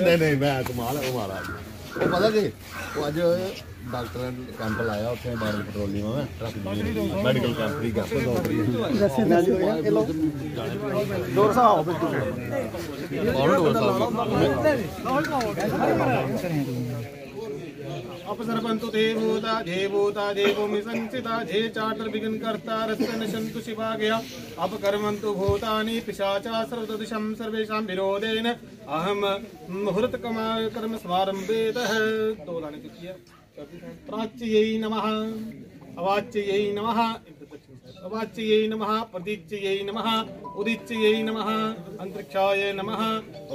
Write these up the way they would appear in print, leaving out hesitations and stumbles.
नहीं नहीं मैं कमाल है वो महाराज वो पता कि वो अज डॉक्टर कैंप लाया उत्थे बारल पेट्रोलियम में truck medical camp free camp अपसर्पन्तु ते भूता देवोमि संस्थिता जे चार्टर विघ्न कर्ता रस्तनशन्तु शिवागया अपकर्मन्तु भूतानि पिशाचा सर्वदिशं सर्वेषां विरोधेन अहं मुहूर्त कर्म स्वारम्भेतः। तो लाने किया प्राच्यै नमः अवाच्यै नमः अवाच्यै नमः प्रतीच्यै नमः उदिच्यै नमः अंतरिक्षाय नमः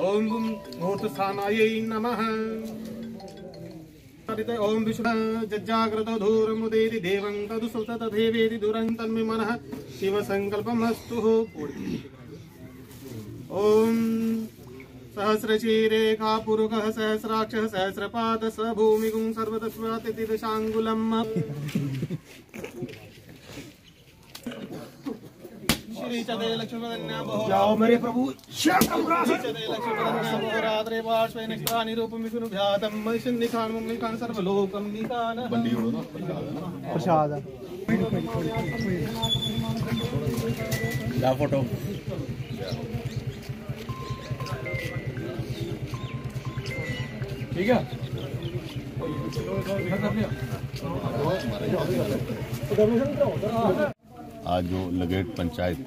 ओम मुहूर्तस्थानायै नमः। ओम विष्णु जज्जाग्रत धूरमुदेति देवं तदुसुत तथैवेति दूरं तन्मे मनः शिव संकल्पमस्तु। ओम सहस्रशीरेखा पुरुषः सहस्राक्षः सहस्रपाद स भूमिगुं सर्वतस्वातिति दशांगुलम्। जाओ मेरे प्रभु प्रसाद फोटो ठीक है। आज जो लगेट पंचायत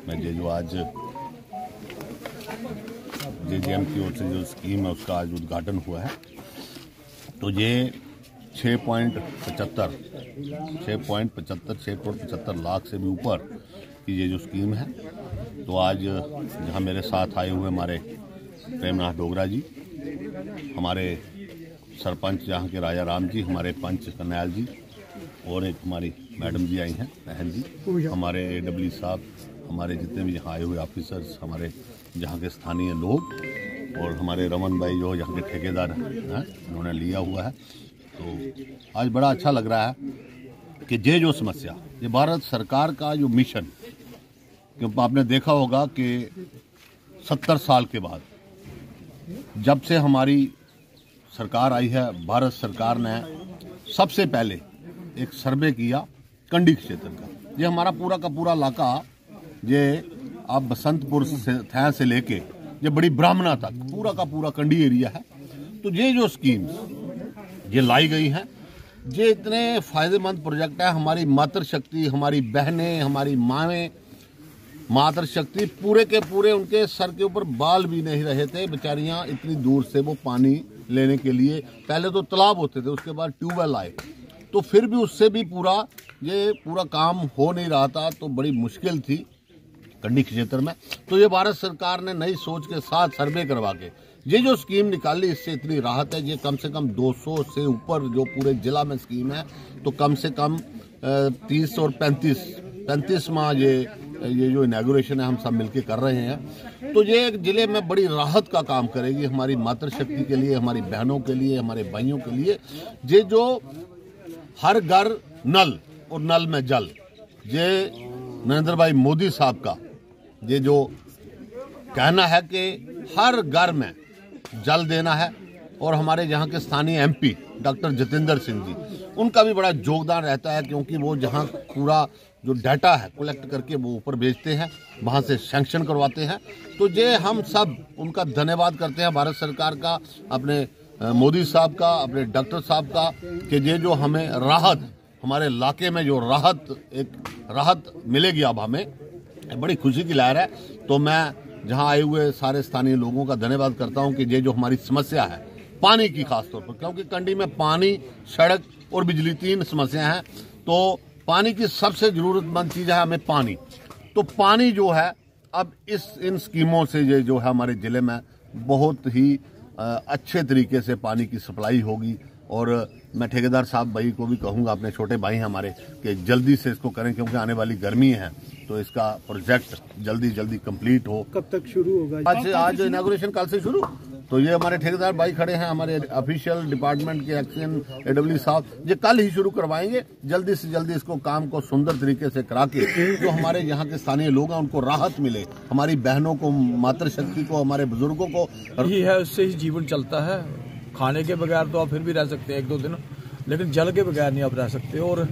में जो आज जेजेएम की ओर से जो स्कीम है उसका आज उद्घाटन हुआ है। तो ये 6.75 लाख से भी ऊपर की ये जो स्कीम है। तो आज जहां मेरे साथ आए हुए हमारे प्रेमनाथ डोगरा जी, हमारे सरपंच जहाँ के राजा राम जी, हमारे पंच कन्याल जी और एक हमारी मैडम जी आई हैं बहन जी, हमारे AW साहब, हमारे जितने भी यहाँ आए हुए ऑफिसर्स, हमारे जहाँ के स्थानीय लोग और हमारे रमन भाई जो यहाँ के ठेकेदार हैं उन्होंने लिया हुआ है। तो आज बड़ा अच्छा लग रहा है कि ये जो समस्या, ये भारत सरकार का जो मिशन, क्योंकि आपने देखा होगा कि 70 साल के बाद जब से हमारी सरकार आई है, भारत सरकार ने सबसे पहले एक सर्वे किया कंडी क्षेत्र का। ये हमारा पूरा का पूरा इलाका, ये आप बसंतपुर से लेके ये बड़ी ब्राह्मणा तक पूरा का पूरा कंडी एरिया है। तो ये जो स्कीम्स ये लाई गई हैं, ये इतने फायदेमंद प्रोजेक्ट है। हमारी मातृशक्ति, हमारी बहनें, हमारी माएँ, मातृशक्ति पूरे के पूरे उनके सर के ऊपर बाल भी नहीं रहे थे बेचारियां, इतनी दूर से वो पानी लेने के लिए। पहले तो तालाब होते थे, उसके बाद ट्यूबवेल आए, तो फिर भी उससे भी पूरा काम हो नहीं रहा था। तो बड़ी मुश्किल थी कंडी क्षेत्र में। तो ये भारत सरकार ने नई सोच के साथ सर्वे करवा के ये जो स्कीम निकाली, इससे इतनी राहत है। ये कम से कम 200 से ऊपर जो पूरे जिला में स्कीम है, तो कम से कम 30 और 35 माह ये जो इनॉग्रेशन है हम सब मिलके कर रहे हैं। तो ये एक जिले में बड़ी राहत का काम करेगी हमारी मातृशक्ति के लिए, हमारी बहनों के लिए, हमारे भाइयों के लिए। ये जो हर घर नल और नल में जल, ये नरेंद्र भाई मोदी साहब का ये जो कहना है कि हर घर में जल देना है। और हमारे यहाँ के स्थानीय MP डॉक्टर जितेंद्र सिंह जी, उनका भी बड़ा योगदान रहता है, क्योंकि वो जहाँ पूरा जो डाटा है कलेक्ट करके वो ऊपर भेजते हैं, वहाँ से सैंक्शन करवाते हैं। तो ये हम सब उनका धन्यवाद करते हैं, भारत सरकार का, अपने मोदी साहब का, अपने डॉक्टर साहब का, कि ये जो हमें राहत, हमारे इलाके में जो राहत मिलेगी अब हमें, बड़ी खुशी की लहर है। तो मैं जहाँ आए हुए सारे स्थानीय लोगों का धन्यवाद करता हूँ कि ये जो हमारी समस्या है पानी की, खासतौर पर क्योंकि कंडी में पानी, सड़क और बिजली 3 समस्या हैं। तो पानी की सबसे जरूरतमंद चीज है हमें पानी। तो पानी जो है अब इन स्कीमों से ये जो है हमारे जिले में बहुत ही अच्छे तरीके से पानी की सप्लाई होगी। और मैं ठेकेदार साहब भाई को भी कहूँगा, अपने छोटे भाई हैं हमारे, कि जल्दी से इसको करें, क्योंकि आने वाली गर्मी है, तो इसका प्रोजेक्ट जल्दी कंप्लीट हो। कब तक शुरू होगा? आज इनॉग्रेशन कल से शुरू, तो ये हमारे ठेकेदार भाई खड़े हैं, हमारे ऑफिशियल डिपार्टमेंट के एक्शन एडब्ल्यू साहब, ये कल ही शुरू करवाएंगे। जल्दी से जल्दी इसको काम को सुंदर तरीके से करा के जो हमारे यहाँ के स्थानीय लोग हैं उनको राहत मिले, हमारी बहनों को, मातृशक्ति को, हमारे बुजुर्गों को यही है, उससे ही जीवन चलता है। खाने के बगैर तो आप फिर भी रह सकते हैं 1-2 दिन, लेकिन जल के बगैर नहीं आप रह सकते। और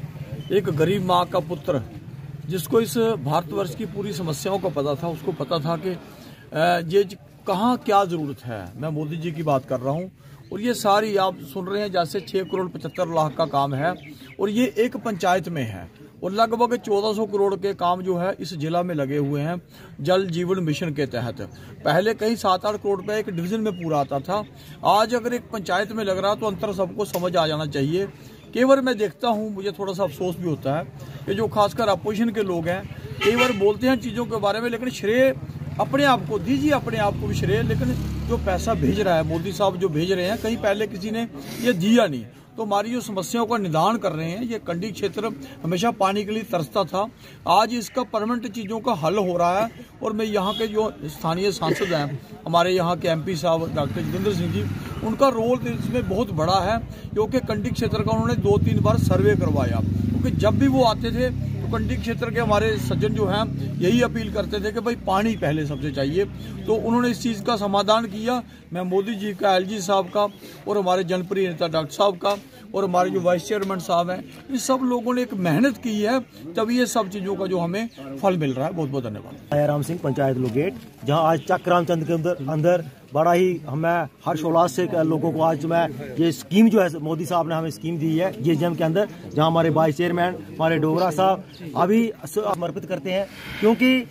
एक गरीब माँ का पुत्र जिसको इस भारतवर्ष की पूरी समस्याओं का पता था, उसको पता था कि ये कहाँ क्या जरूरत है। मैं मोदी जी की बात कर रहा हूँ, और ये सारी आप सुन रहे हैं जैसे 6 करोड़ 75 लाख का काम है, और ये एक पंचायत में है, और लगभग 1400 करोड़ के काम जो है इस जिला में लगे हुए हैं जल जीवन मिशन के तहत। पहले कहीं 7-8 करोड़ रुपए एक डिवीजन में पूरा आता था, आज अगर एक पंचायत में लग रहा तो अंतर सबको समझ आ जाना चाहिए। केवल मैं देखता हूँ, मुझे थोड़ा सा अफसोस भी होता है कि जो खासकर अपोजिशन के लोग हैं कई बार बोलते हैं चीज़ों के बारे में, लेकिन श्रेय अपने आप को दीजिए, अपने आप को भी श्रेय, लेकिन जो पैसा भेज रहा है मोदी साहब जो भेज रहे हैं, कहीं पहले किसी ने ये दिया नहीं। तो हमारी जो समस्याओं का निदान कर रहे हैं, ये कंडी क्षेत्र हमेशा पानी के लिए तरसता था, आज इसका परमानेंट चीज़ों का हल हो रहा है। और मैं यहाँ के जो स्थानीय सांसद हैं, हमारे यहाँ के MP साहब डॉक्टर जितेंद्र सिंह जी, उनका रोल इसमें बहुत बड़ा है, क्योंकि कंडी क्षेत्र का उन्होंने 2-3 बार सर्वे करवाया। क्योंकि जब भी वो आते थे तो कंडी क्षेत्र के हमारे सज्जन जो हैं यही अपील करते थे कि भाई पानी पहले सबसे चाहिए, तो उन्होंने इस चीज़ का समाधान किया। मैं मोदी जी का, LG साहब का, और हमारे जनप्रिय नेता डॉक्टर साहब का, और हमारे जो वाइस चेयरमैन साहब हैं, इन सब लोगों ने एक मेहनत की है, तभी ये सब चीज़ों का जो हमें फल मिल रहा है। बहुत बहुत धन्यवाद। राम सिंह, पंचायत लोगेट, जहां आज चक रामचंद के अंदर बड़ा ही हमें हर्षोल्लास से लोगों को आज मैं ये स्कीम जो है मोदी साहब ने हमें स्कीम दी है JJM के अंदर, जहां हमारे वाइस चेयरमैन हमारे डोगरा साहब अभी समर्पित करते हैं। क्योंकि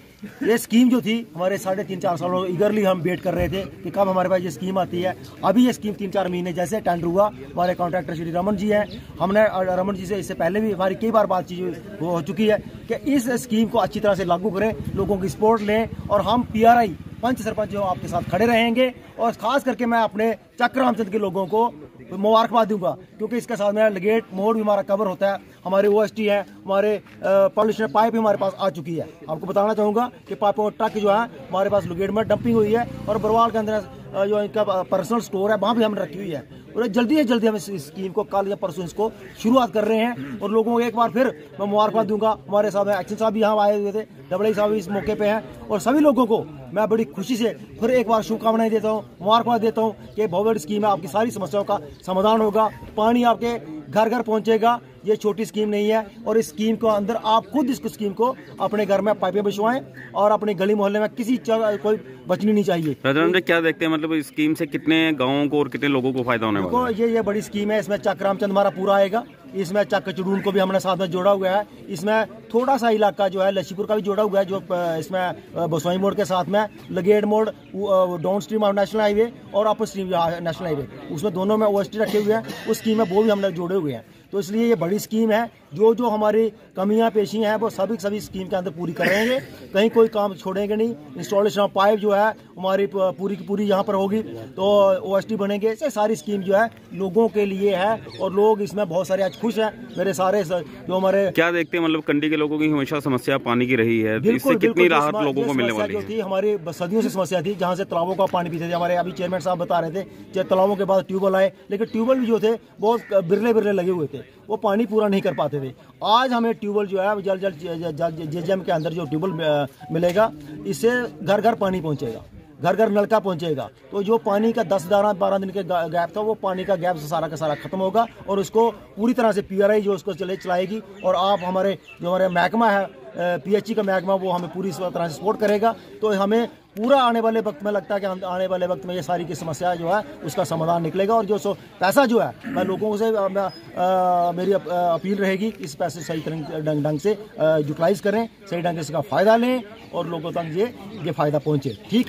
ये स्कीम जो थी हमारे 3.5-4 सालों ईगरली हम वेट कर रहे थे कि कब हमारे पास ये स्कीम आती है। अभी ये स्कीम 3-4 महीने जैसे टेंडर हुआ, हमारे कॉन्ट्रैक्टर श्री रमन जी हैं, हमने रमन जी से इससे पहले भी हमारी कई बार बातचीत हो चुकी है कि इस स्कीम को अच्छी तरह से लागू करें, लोगों की सपोर्ट लें, और हम PRI पंच सरपंच जो आपके साथ खड़े रहेंगे। और खास करके मैं अपने चक रामचंद के लोगों को मुबारकबाद दूंगा, क्योंकि इसके साथ में लगेट मोड़ भी हमारा कवर होता है, हमारे OST है, हमारे पॉल्यूशन पाइप भी हमारे पास आ चुकी है। आपको बताना चाहूँगा कि पाइपों ट्रक जो है हमारे पास लगेट में डंपिंग हुई है, और बरवाल के अंदर जो इनका पर्सनल स्टोर है वहाँ भी हमने रखी हुई है। और जल्दी से जल्दी हम इस स्कीम को कल या परसों इसको शुरुआत कर रहे हैं। और लोगों को एक बार फिर मैं मुबारकबाद दूंगा। हमारे साथ एक्शन साहब भी यहाँ आए हुए थे, डबड़ई साहब भी इस मौके पे हैं, और सभी लोगों को मैं बड़ी खुशी से फिर एक बार शुभकामनाएं देता हूँ, मुबारकबाद देता हूँ कि बहुत बड़ी स्कीम है, आपकी सारी समस्याओं का समाधान होगा, पानी आपके घर घर पहुंचेगा। ये छोटी स्कीम नहीं है, और इस स्कीम को अंदर आप खुद इस स्कीम को अपने घर में पाइपें बिछवाएं, और अपने गली मोहल्ले में किसी कोई बचनी नहीं चाहिए। प्रधानमंत्री क्या देखते हैं, मतलब इस स्कीम से कितने गाँवों को और कितने लोगों को फायदा होने वाला है? ये बड़ी स्कीम है, इसमें चक रामचंद हमारा पूरा आएगा, इसमें चक चुड़ून को भी हमने साथ में जोड़ा हुआ है, इसमें थोड़ा सा इलाका जो है लच्छीपुर का भी जोड़ा हुआ है, जो इसमें बसवाई मोड़ के साथ में लगेट मोड़, डाउन स्ट्रीम नेशनल हाईवे और अपर स्ट्रीम नेशनल हाईवे, उसमें दोनों में OST रखे हुए हैं, उस स्कीम में वो भी हमने जोड़े हुए हैं। तो इसलिए ये बड़ी स्कीम है, जो हमारी कमियां पेशी हैं वो सभी स्कीम के अंदर पूरी करेंगे, कहीं कोई काम छोड़ेंगे नहीं। इंस्टॉलेशन ऑफ पाइप जो है हमारी पूरी की पूरी यहाँ पर होगी, तो OST बनेंगे। ऐसे सारी स्कीम जो है लोगों के लिए है, और लोग इसमें बहुत सारे आज खुश हैं। मेरे सारे जो हमारे क्या देखते हैं, मतलब कंडी के लोगों की हमेशा समस्या पानी की रही है, इससे कितनी राहत लोगों को मिलने वाली है? जो थी हमारी सदियों से समस्या थी, जहाँ से तालाबों का पानी पीते थे, हमारे अभी चेयरमैन साहब बता रहे थे, तालाबों के बाद ट्यूबवेल आए, लेकिन ट्यूबवेल भी जो थे बहुत बिरले लगे हुए थे, वो पानी पूरा नहीं कर पाते थे। आज हमें ट्यूबवेल जो है जल्द JJM के अंदर जो ट्यूबवेल मिलेगा, इससे घर घर पानी पहुंचेगा, घर घर नलका पहुंचेगा। तो जो पानी का 10-12 दिन के गैप था, वो पानी का गैप सारा का सारा खत्म होगा, और उसको पूरी तरह से PRI जो उसको चलाएगी। और आप जो हमारे महकमा है PHE का महकमा, वो हमें पूरी तरह से सपोर्ट करेगा। तो हमें पूरा आने वाले वक्त में लगता है कि आने वाले वक्त में ये सारी की समस्या जो है उसका समाधान निकलेगा। और जो पैसा जो है, मैं लोगों से मेरी अपील रहेगी, इस पैसे सही ढंग से यूटिलाइज करें, सही ढंग से इसका फ़ायदा लें, और लोगों तक ये फ़ायदा पहुँचे। ठीक है।